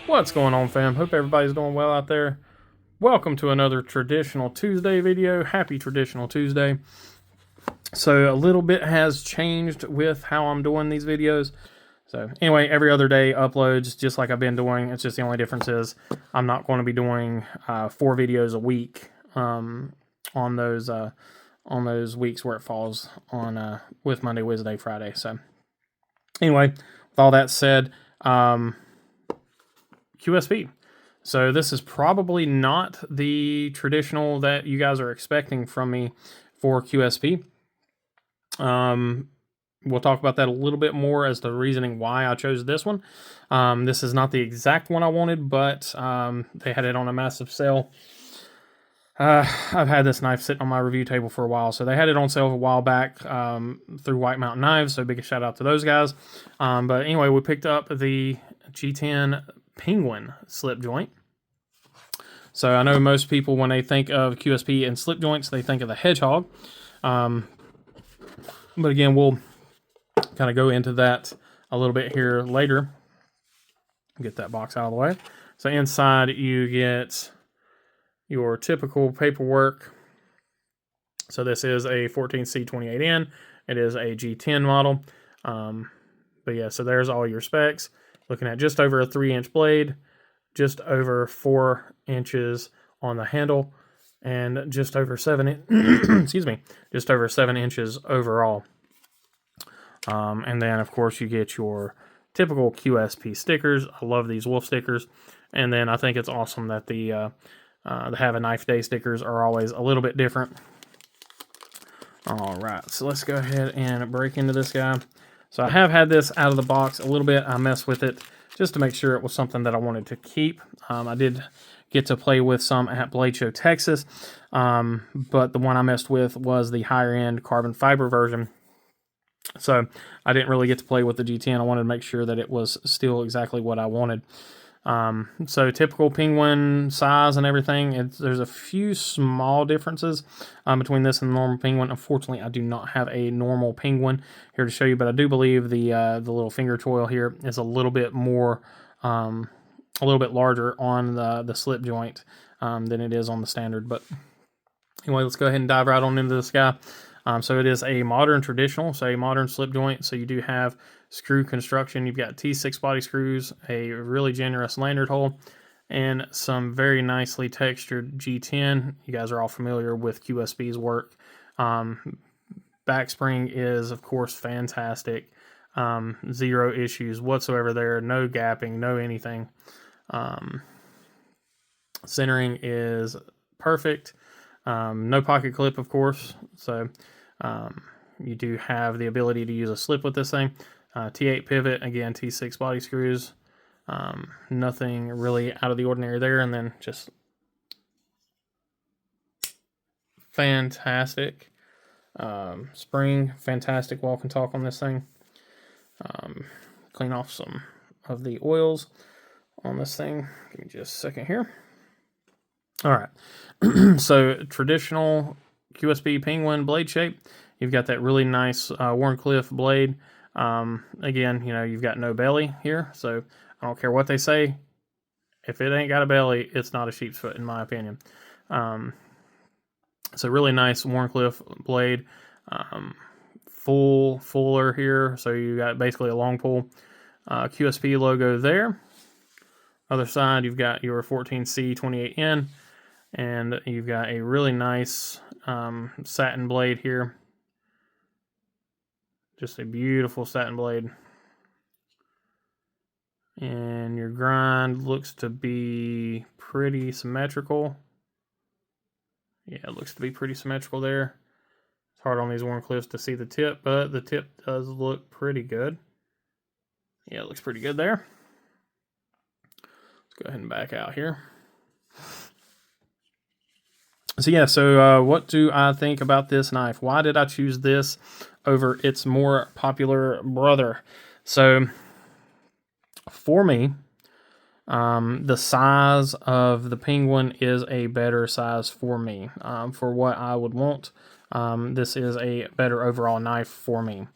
What's going on, fam? Hope everybody's doing well out there. Welcome to another Traditional Tuesday video. Happy Traditional Tuesday. So a little bit has changed with how I'm doing these videos. So anyway, every other day uploads just like I've been doing. It's just the only difference is I'm not going to be doing 4 videos a week on those weeks where it falls on with Monday, Wednesday, Friday. So anyway, with all that said, QSP. So this is probably not the traditional that you guys are expecting from me for QSP. We'll talk about that a little bit more as the reasoning why I chose this one. This is not the exact one I wanted, but they had it on a massive sale. I've had this knife sitting on my review table for a while, so they had it on sale a while back through White Mountain Knives, so big shout out to those guys. But anyway, we picked up the G10 Penguin Slipjoint. So I know most people, when they think of QSP and slip joints, they think of the Hedgehog. But again, we'll kind of go into that a little bit here later. Get that box out of the way. So inside you get your typical paperwork. So this is a 14C28N. It is a G10 model. But yeah, so there's all your specs. Looking at just over a 3-inch blade, just over 4 inches on the handle, and just over 7 excuse me, just over 7 inches overall. And then of course you get your typical QSP stickers. I love these wolf stickers. And then I think it's awesome that the Have a Knife Day stickers are always a little bit different. All right, so let's go ahead and break into this guy. So I have had this out of the box a little bit. I messed with it just to make sure it was something that I wanted to keep. I did get to play with some at Blade Show, Texas, but the one I messed with was the higher end carbon fiber version. So I didn't really get to play with the G10. I wanted to make sure that it was still exactly what I wanted. So typical Penguin size and everything. There's a few small differences between this and the normal Penguin. Unfortunately, I do not have a normal Penguin here to show you, but I do believe the little finger choil here is a little bit more, a little bit larger on the slip joint than it is on the standard. But anyway, let's go ahead and dive right on into this guy. So it is a modern traditional, so a modern slip joint. So you do have screw construction. You've got T6 body screws, a really generous lanyard hole, and some very nicely textured G10. You guys are all familiar with QSP's work. Back spring is, of course, fantastic. Zero issues whatsoever there. No gapping, no anything. Centering is perfect. No pocket clip, of course. So you do have the ability to use a slip with this thing. T8 pivot, again, T6 body screws. Nothing really out of the ordinary there. And then just fantastic spring, fantastic walk and talk on this thing. Clean off some of the oils on this thing. Give me just a second here. All right. So traditional QSP Penguin blade shape. You've got that really nice Warncliffe blade. Again, you know, you've got no belly here, so I don't care what they say. If it ain't got a belly, it's not a sheep's foot, in my opinion. So really nice Warncliffe blade. Fuller here, so you got basically a long pull. QSP logo there. Other side, you've got your 14C28N, and you've got a really nice satin blade here. Just a beautiful satin blade. And your grind looks to be pretty symmetrical. Yeah, it looks to be pretty symmetrical there. It's hard on these Warncliffes to see the tip, but the tip does look pretty good. Yeah, it looks pretty good there. Let's go ahead and back out here. So yeah, so what do I think about this knife? Why did I choose this over its more popular brother? So for me, the size of the Penguin is a better size for me. For what I would want, this is a better overall knife for me.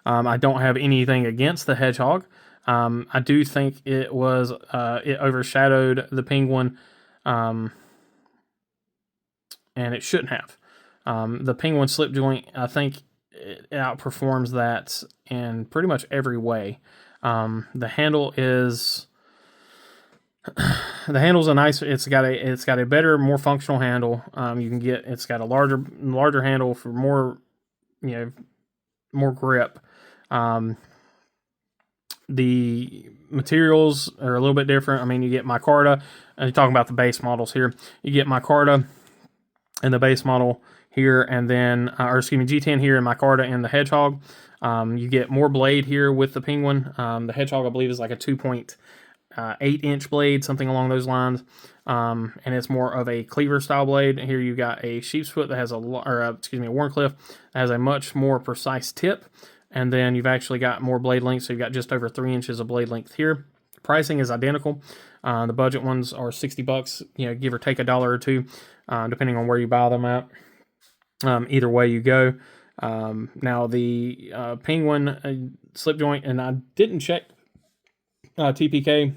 I don't have anything against the Hedgehog. I do think it was it overshadowed the Penguin, and it shouldn't have. The Penguin Slipjoint, I think, it outperforms that in pretty much every way. The handle is the handle's a nice. It's got a better, more functional handle. You can get it's got a larger handle for more, more grip. The materials are a little bit different. I mean, you get micarta. You're talking about the base models here. You get micarta in the base model here, and then, or excuse me, G10 here and micarta in the Hedgehog. You get more blade here with the Penguin. The Hedgehog, I believe, is like a 2.8-inch blade, something along those lines. And it's more of a cleaver style blade. Here you got a sheep's foot that has a Warncliffe that has a much more precise tip. And then you've actually got more blade length, so you've got just over 3 inches of blade length here. Pricing is identical. The budget ones are $60, give or take $1 or $2, depending on where you buy them at. Either way you go. Now the Penguin Slipjoint, and I didn't check TPK,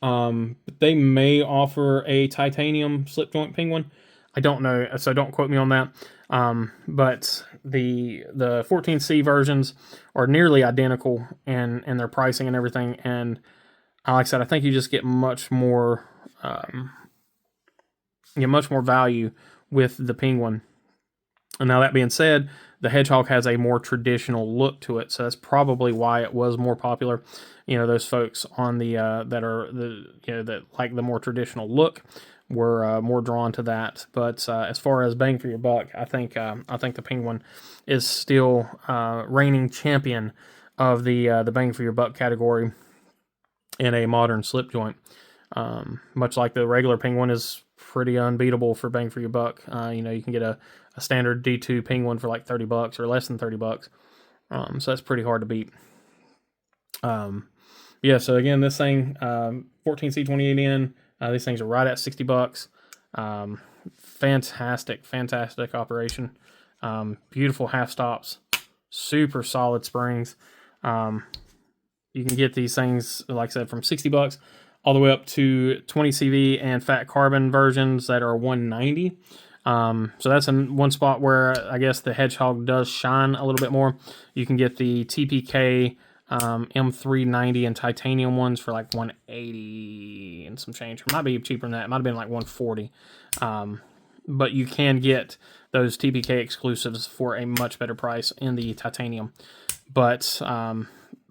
but they may offer a titanium Slipjoint Penguin. I don't know, so don't quote me on that. But the 14C versions are nearly identical in their pricing and everything. And like I said, I think you just get much more value with the Penguin. And now that being said, the Hedgehog has a more traditional look to it, so that's probably why it was more popular. Those folks on the that like the more traditional look were more drawn to that. But as far as bang for your buck, I think the Penguin is still reigning champion of the bang for your buck category in a modern slip joint. Much like the regular Penguin is pretty unbeatable for bang for your buck. You can get a standard D2 Penguin for like $30 or less than $30. So that's pretty hard to beat. Yeah, so again, this thing, 14C28N, these things are right at $60. Fantastic operation. Beautiful half stops, super solid springs. You can get these things, like I said, from $60 all the way up to 20 CV and fat carbon versions that are $190. So that's in one spot where I guess the Hedgehog does shine a little bit more. You can get the TPK M390 and titanium ones for like $180 and some change. It might be cheaper than that. It might have been like $140. But you can get those TPK exclusives for a much better price in the titanium. But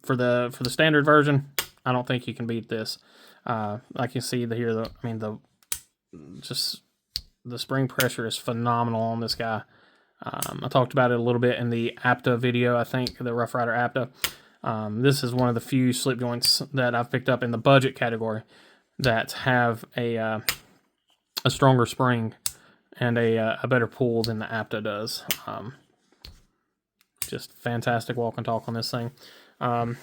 for the standard version, I don't think you can beat this. I can see the spring pressure is phenomenal on this guy. I talked about it a little bit in the APTA video, I think, the Rough Rider APTA. This is one of the few slip joints that I've picked up in the budget category that have a stronger spring and a better pull than the APTA does. Just fantastic walk and talk on this thing. Got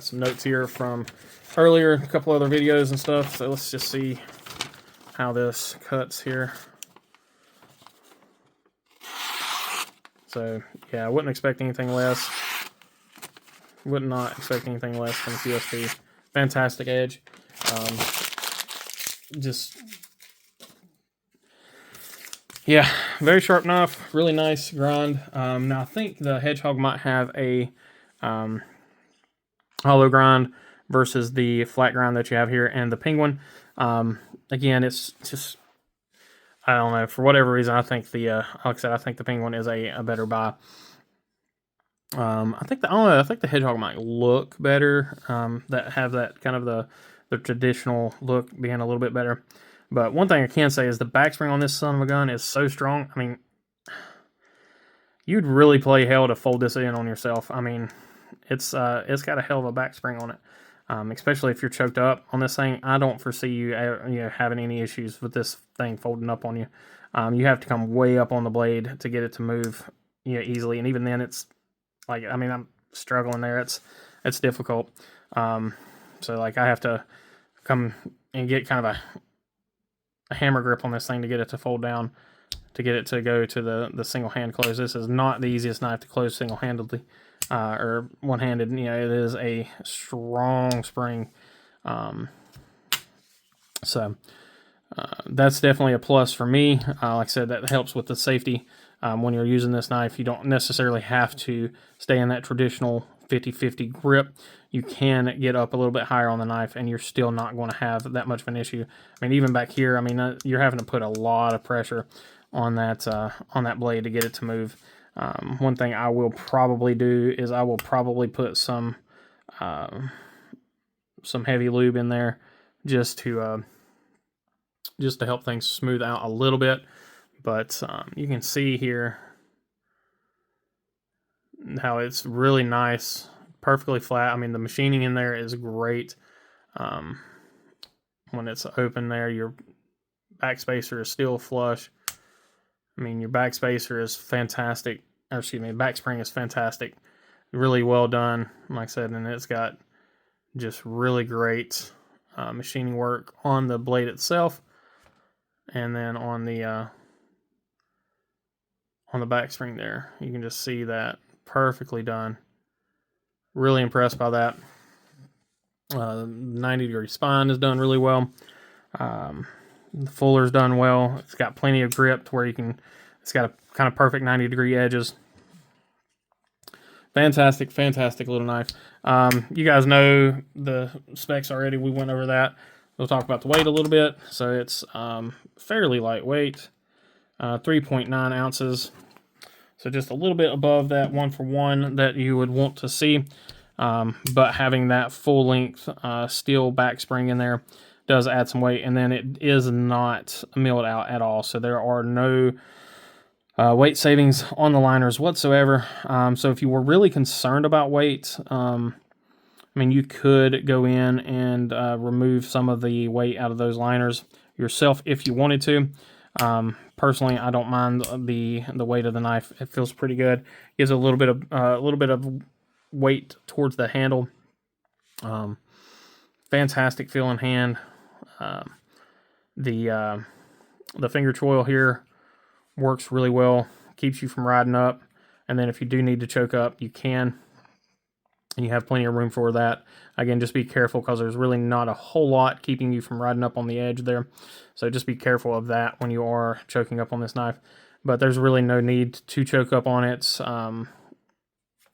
some notes here from earlier, a couple other videos and stuff, so let's just see how this cuts here. So yeah, I wouldn't expect anything less. Would not expect anything less from QSP. Fantastic edge. Yeah, very sharp knife, really nice grind. Now I think the Hedgehog might have a hollow grind versus the flat grind that you have here, and the Penguin. Again, it's just, I don't know, for whatever reason, I think like I said, I think the Penguin is a better buy. I think the Hedgehog might look better. That have that kind of the traditional look being a little bit better. But one thing I can say is the backspring on this son of a gun is so strong. I mean, you'd really play hell to fold this in on yourself. I mean, it's got a hell of a backspring on it. Especially if you're choked up on this thing. I don't foresee you having any issues with this thing folding up on you. You have to come way up on the blade to get it to move easily, and even then it's like, I mean, I'm struggling there. It's difficult. So like I have to come and get kind of a hammer grip on this thing to get it to fold down, to get it to go to the single hand close. This is not the easiest knife to close single-handedly. or one-handed. You know, it is a strong spring. So that's definitely a plus for me. Like I said, that helps with the safety. When you're using this knife, you don't necessarily have to stay in that traditional 50-50 grip. You can get up a little bit higher on the knife, and you're still not going to have that much of an issue. I mean, even back here, I mean, you're having to put a lot of pressure on that blade to get it to move. One thing I will probably do is I will probably put some heavy lube in there just to help things smooth out a little bit. But you can see here how it's really nice, perfectly flat. I mean, the machining in there is great. When it's open there, your backspacer is still flush. I mean, your backspacer is fantastic. Or excuse me, back spring is fantastic. Really well done, like I said, and it's got just really great machining work on the blade itself, and then on the back spring there, you can just see that perfectly done. Really impressed by that. 90-degree spine is done really well. The fuller's done well. It's got plenty of grip to where it's got a kind of perfect 90-degree edges. Fantastic little knife. You guys know the specs already. We went over that. We'll talk about the weight a little bit. So it's fairly lightweight, 3.9 ounces. So just a little bit above that 1-for-1 that you would want to see. But having that full length steel back spring in there does add some weight, and then it is not milled out at all. So there are no weight savings on the liners whatsoever. So if you were really concerned about weight, I mean, you could go in and remove some of the weight out of those liners yourself if you wanted to. Personally, I don't mind the weight of the knife. It feels pretty good. Gives a little bit of weight towards the handle. Fantastic feel in hand. The finger choil here works really well. Keeps you from riding up, and then if you do need to choke up, you can, and you have plenty of room for that. Again, just be careful because there's really not a whole lot keeping you from riding up on the edge there. So just be careful of that when you are choking up on this knife. But there's really no need to choke up on it.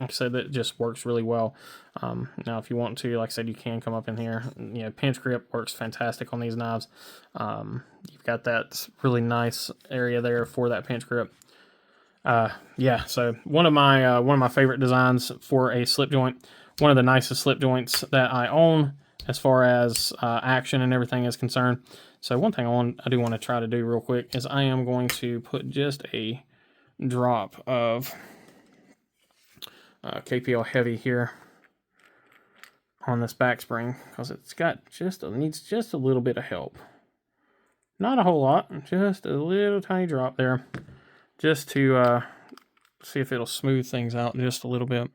Like I said, that just works really well. Now, if you want to, like I said, you can come up in here. You know, pinch grip works fantastic on these knives. You've got that really nice area there for that pinch grip. Yeah, so one of my favorite designs for a slip joint. One of the nicest slip joints that I own as far as action and everything is concerned. So one thing I do want to try to do real quick is I am going to put just a drop of KPL Heavy here on this back spring because needs just a little bit of help. Not a whole lot, just a little tiny drop there, just to see if it'll smooth things out just a little bit.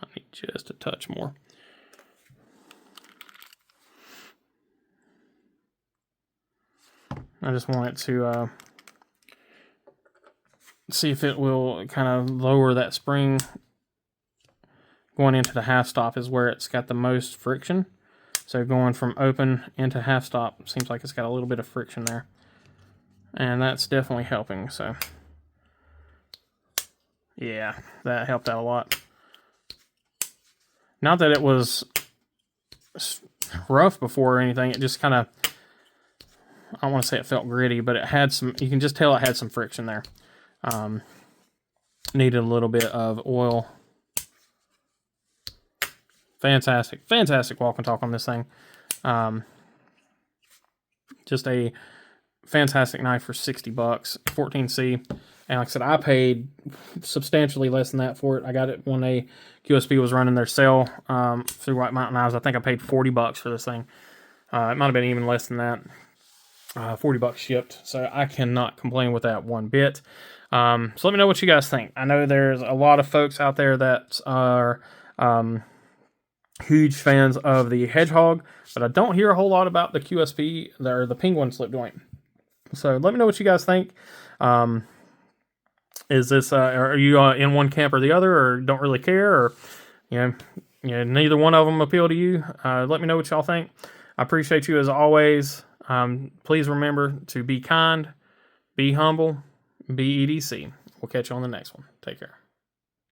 I need just a touch more. I just want it to see if it will kind of lower that spring. Going into the half stop is where it's got the most friction. So going from open into half stop seems like it's got a little bit of friction there. And that's definitely helping. So yeah, that helped out a lot. Not that it was rough before or anything. It just kind of, I don't want to say it felt gritty, but it had some, you can just tell it had some friction there. Needed a little bit of oil. Fantastic walk and talk on this thing. Just a fantastic knife for $60, 14C. And like I said, I paid substantially less than that for it. I got it when QSP was running their sale through White Mountain Knives. I think I paid $40 for this thing. It might have been even less than that. $40 shipped. So I cannot complain with that one bit. So let me know what you guys think. I know there's a lot of folks out there that are huge fans of the Hedgehog, but I don't hear a whole lot about the QSP or the Penguin Slipjoint. So let me know what you guys think. Is this are you in one camp or the other, or don't really care, or neither one of them appeal to you? Let me know what y'all think. I appreciate you as always. Please remember to be kind, be humble, be EDC. We'll catch you on the next one. Take care.